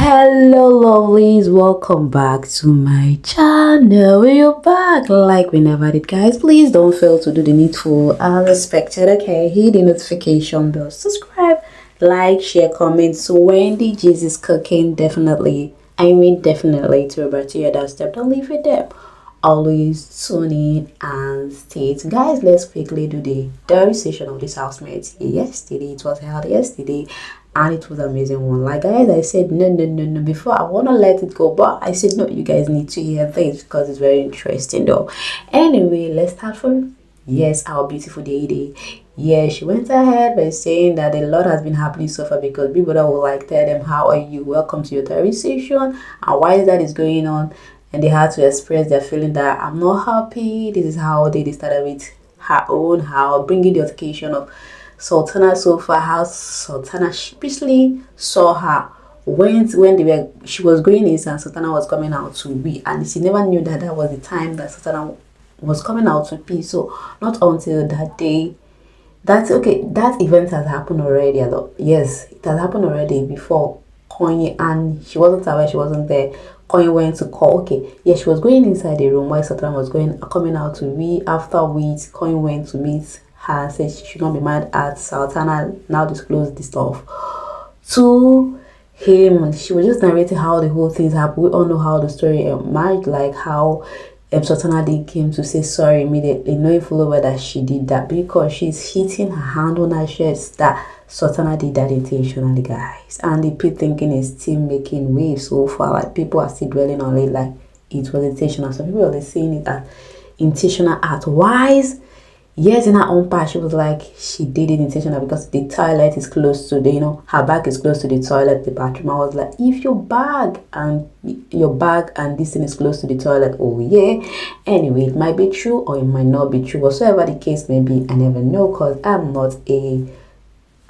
Hello lovelies, welcome back to my channel. We're back like we never did, guys. Please don't fail to do the needful as expected. Okay, hit the notification bell, subscribe, like, share, comment. So when the Jesus cooking, definitely to Robert to your doorstep. Don't leave it there. Always tune in and stay. Guys, let's quickly do the diary session of this housemates. Yesterday, it was held yesterday, and it was an amazing one. Like, guys, I said no before. I want to let it go, but I said no, you guys need to hear this because it's very interesting though. Anyway, let's start from our beautiful day. Yeah, she went ahead by saying that a lot has been happening so far because people that will like tell them, how are you, welcome to your therapy session, and why is that is going on. And they had to express their feeling that I'm not happy. This is how they started with her own, how bringing the occasion of Sultana so far, how Sultana sheepishly saw her when she was going in and Sultana was coming out to be, and she never knew that that was the time that Sultana was coming out to be. So not until that day, that event has happened already. Yes, it has happened already before Koyin, and she wasn't aware, she wasn't there. Koyin went to call. She was going inside the room while Sultana was coming out to be. After which Koyin went to meet her and said she should not be mad at Sultana now disclosed this stuff to him. She was just narrating how the whole thing happened. We all know how the story emerged, like how Sultana came to say sorry immediately, knowing full well that she did that because she's hitting her hand on her chest that Sultana did that intentionally, guys. And the people thinking is still making waves so far. Like, people are still dwelling on it like it was intentional. Some people are saying it as intentional act. Wise. Yes, in her own part, she was like, she did it intentional because the toilet is close to her bag is close to the toilet, the bathroom. I was like, if your bag and this thing is close to the toilet, oh yeah. Anyway, it might be true or it might not be true. Whatsoever the case may be, I never know because I'm not a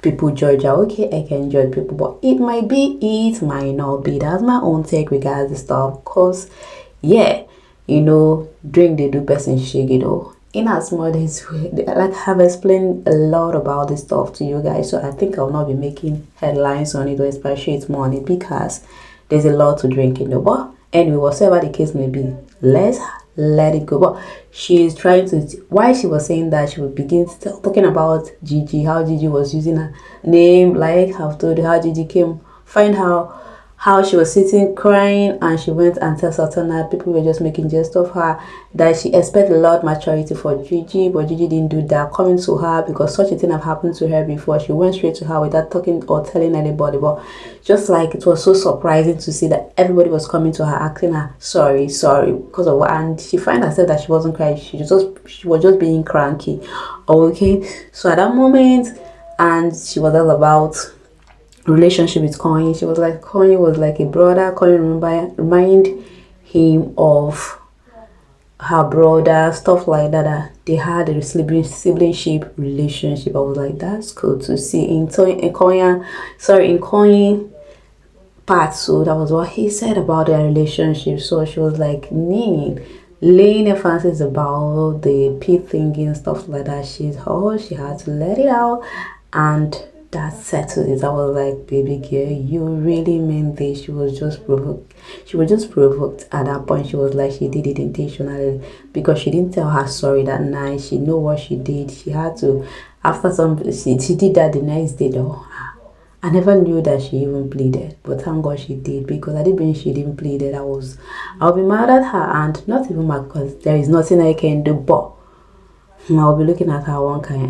people judger. Okay, I can judge people, but it might be, it might not be. That's my own take regards the stuff. Cause yeah, drink they do person shake in as much as like have explained a lot about this stuff to you guys, so I think I'll not be making headlines on it or especially more on it because there's a lot to drink in the but anyway, whatever the case may be, let's let it go. But she is trying to, while she was saying that, she would begin talking about Gigi, how Gigi was using her name, like I've told you how Gigi came, find how she was sitting crying and she went and tell Sultana, people were just making jest of her, that she expected a lot of maturity for Gigi, but Gigi didn't do that, coming to her because such a thing have happened to her before. She went straight to her without talking or telling anybody, but just like it was so surprising to see that everybody was coming to her asking her sorry because of what, and she found herself that she wasn't crying, she was just being cranky. Okay, so at that moment, and she was all about relationship with Koyin. She was like, Koyin was like a brother. Koyin remind him of her brother, stuff like that. They had a siblingship relationship. I was like, that's cool to see in Koyin part. So that was what he said about their relationship. So she was like laying emphasis about the pit thinking and stuff like that. She had to let it out, and that settled it. I was like, baby girl, you really meant this. She was just provoked. At that point. She was like, she did it intentionally because she didn't tell her sorry that night. She knew what she did. She had to, after she did that the next day though. I never knew that she even pleaded, but thank God she did, because I didn't mean she didn't plead it. I'll be mad at her, and not even mad because there is nothing I can do, but I'll be looking at her one kind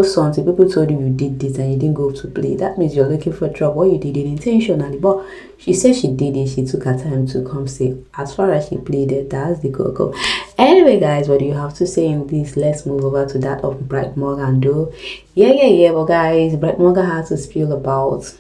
something, people told you did this and you didn't go to play. That means you're looking for trouble. You did it intentionally. But she said she did it. She took her time to come say, as far as she played it, that's the go. Anyway, guys, what do you have to say in this? Let's move over to that of Bright Morgan though. Yeah. But guys, Bright Morgan had to spill about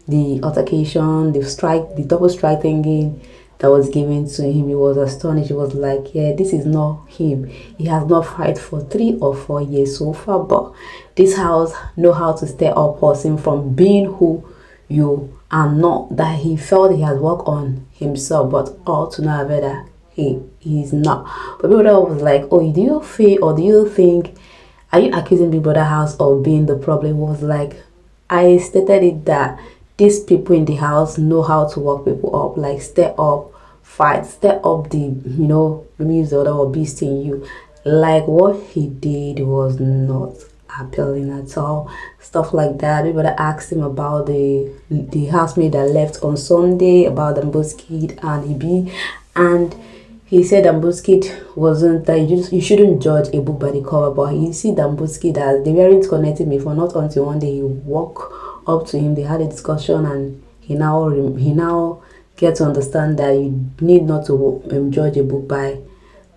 the altercation, the double strike thingy that was given to him. He was astonished. He was like, yeah, this is not him. He has not fight for 3 or 4 years so far, but this house know how to stay up person from being who you are not, that he felt he has worked on himself, but all to know that he's not. But people that was like, oh, do you feel or do you think, are you accusing Big Brother house of being the problem? Was like, I stated it that these people in the house know how to work people up, like stir up fight, stir up the, let me use the other word, beast in you. Like what he did was not appealing at all. Stuff like that. Everybody asked him about the housemaid that left on Sunday, about the Dambuskid and Ibi, and he said Dambuskid wasn't that you shouldn't judge a book by the cover, but he see Dambuskid as they weren't connecting before, not until one day he walked up to him, they had a discussion, and he now get to understand that you need not to judge a book by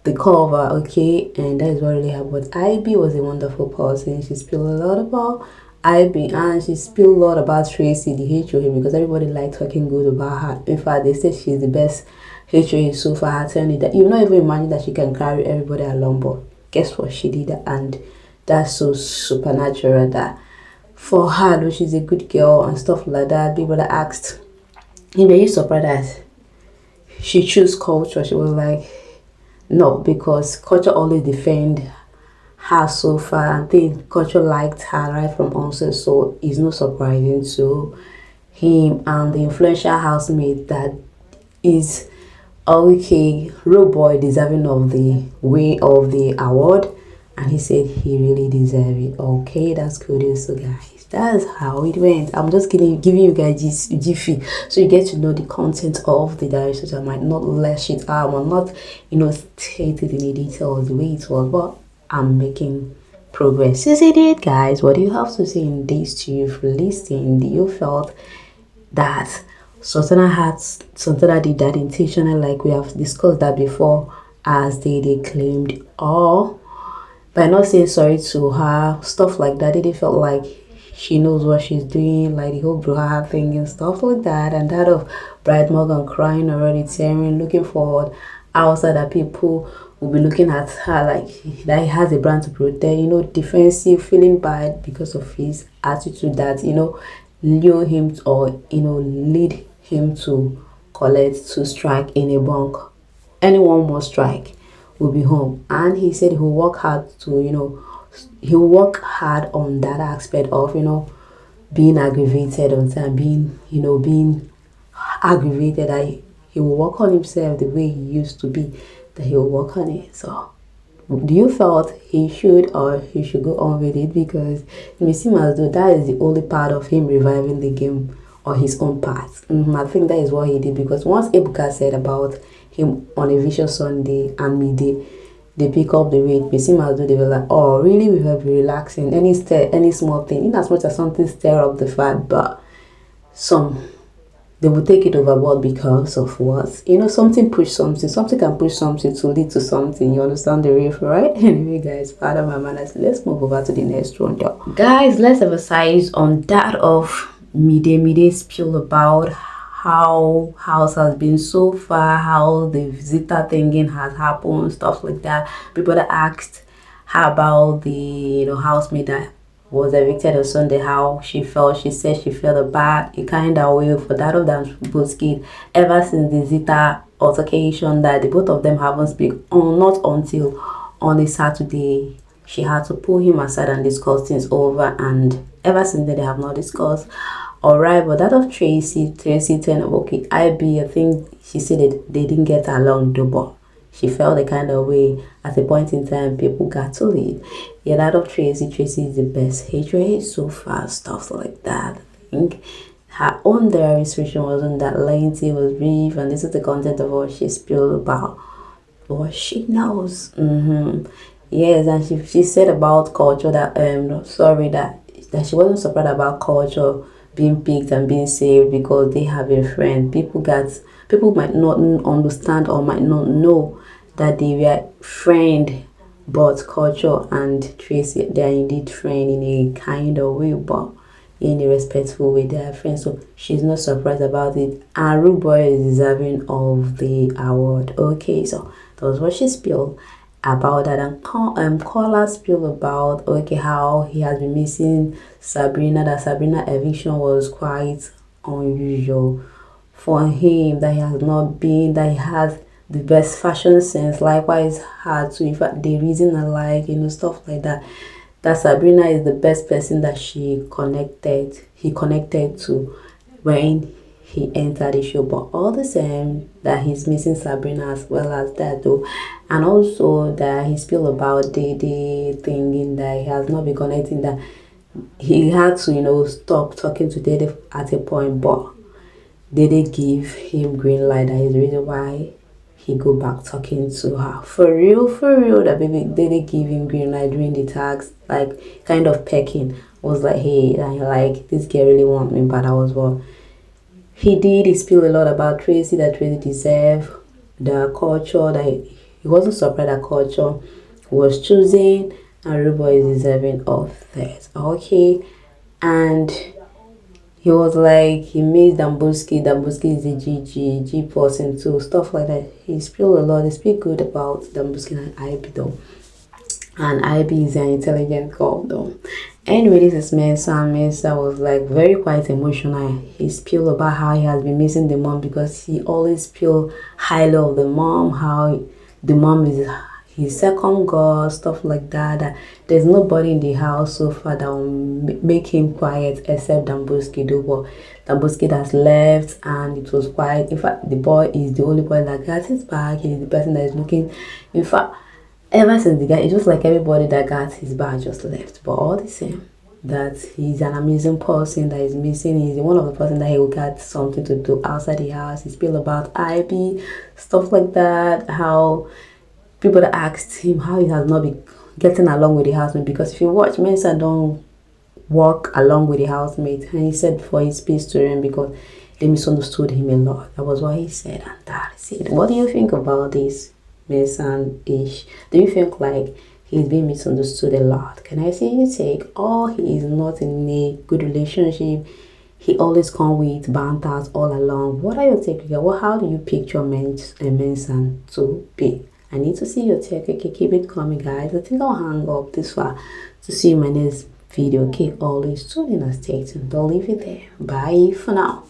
the cover, okay? And that is what really happened. But IB was a wonderful person. She spilled a lot about IB, and she spilled a lot about Tracy, the HOA, because everybody liked talking good about her. In fact, they said she's the best HOA so far. Telling you that you not even imagine that she can carry everybody along, but guess what, she did, and that's so supernatural that for her, though she's a good girl and stuff like that. People that asked, were you surprised that she chose culture? She was like, no, because culture always defend her so far, and think culture liked her right from onset, so it's no surprising to him. And the influential housemate that is okay, Rude Boy, deserving of the award, and he said he really deserved it. Okay, that's good. So guys, that's how it went. I'm just giving you guys jiffy so you get to know the content of the diary, so I might not lash it out or not state it in the details the way it was, but I'm making progress. Is it, guys? What do you have to say in this to you for listening? Do you felt that Sultana did that intentionally, like we have discussed that before, as they claimed, or by not saying sorry to her, stuff like that? They felt like she knows what she's doing, like the whole brouhaha thing and stuff like that, and that of Bright Morgan crying already, tearing, looking forward outside that people will be looking at her like that he has a brand to protect, defensive, feeling bad because of his attitude that, lure him or, lead him to strike in a bunk. Anyone must strike will be home. And he said he'll work hard to, he'll work hard on that aspect of, being aggravated on time, being aggravated, that he will work on himself the way he used to be, that he will work on it. So do you felt he should go on with it? Because it may seem as though that is the only part of him reviving the game, or his own part. I think that is what he did, because once Ebuka said about him on a Vision Sunday and midday, they pick up the rate, it seemed as though they were like, oh really, we will be relaxing, any small thing, in as much as something stir up the fat, but they will take it overboard because of what? Something can push something to lead to something. You understand the riff, right? Anyway, guys, pardon my manners. Let's move over to the next one, though. Guys, let's emphasize on that of midday spiel about how house has been so far, how the visitor thinking has happened, stuff like that. People that asked her about the housemaid that was evicted on Sunday, how she felt. She said she felt a kind of way for that of them Dambuskid ever since the Zita altercation, that the both of them haven't spoken on, not until on a Saturday she had to pull him aside and discuss things over, and ever since then they have not discussed. Alright, but that of Tracy turn okay, I think she said that they didn't get along though, but she felt the kind of way at a point in time people got to leave. Yeah, that of Tracy is the best HOA so far, stuff like that. I think her own diary restriction wasn't that lengthy, it was brief, and this is the content of what she spilled about what she knows. Yes, and she said about culture that that she wasn't surprised about culture being picked and being saved because they have a friend. People might not understand or might not know that they were friend, but culture and Tracy, they are indeed friend in a kind of way, but in a respectful way. They are friends, so she's not surprised about it. And Rude Boy is deserving of the award. Okay, so that was what she spilled about that, and Kola spilled about how he has been missing Sabrina, that Sabrina eviction was quite unusual for him, that he has not been, that he has the best fashion sense, likewise her too. In fact, the reason I like stuff like that, that Sabrina is the best person that he connected to when he entered the show. But all the same, that he's missing Sabrina as well as that though, and also that he spilled about Dede, thinking that he has not been connecting, that he had to, you know, stop talking to Dede at a point, but Dede give him green light. That is the reason why he go back talking to her. For real, that baby Dede give him green light during the tags, like kind of pecking. Was like, hey, like this girl really want me, but I was what he did. He spilled a lot about Tracy, that Tracy deserved the culture, that he wasn't surprised that culture was choosing, and Rubo is deserving of that. Okay, and he was like, he made Dambuski is a G person too, stuff like that. He spilled a lot. He speak good about Dambuski and IB though, and IB is an intelligent girl though. Anyway, this is Mensa, and Mensa was like very quite emotional. He spilled about how he has been missing the mom, because he always spilled highly of the mom, how the mom is his second girl, stuff like that, that there's nobody in the house so far that will make him quiet except Dambuski though. But Dambuski has left and it was quiet. In fact, the boy is the only boy that got his back. He's the person that is looking. In fact, ever since the guy, it's just like everybody that got his back just left. But all the same, that he's an amazing person that is missing. He's one of the person that he will get something to do outside the house. He spilled about IB, stuff like that, how people that asked him how he has not been getting along with the housemate, because if you watch, Mensa don't walk along with the housemate, and he said before he speaks to him because they misunderstood him a lot. That was what he said, and that is it. What do you think about this, Mensa-ish? Do you think like he's being misunderstood a lot? Can I see your take? Or he is not in a good relationship? He always come with banters all along. What are your take? Well, how do you picture Mensa to be? I need to see your take. Okay, keep it coming, guys. I think I'll hang up this far to see you in my next video. Okay, always tune in and stay tuned. Don't leave it there. Bye for now.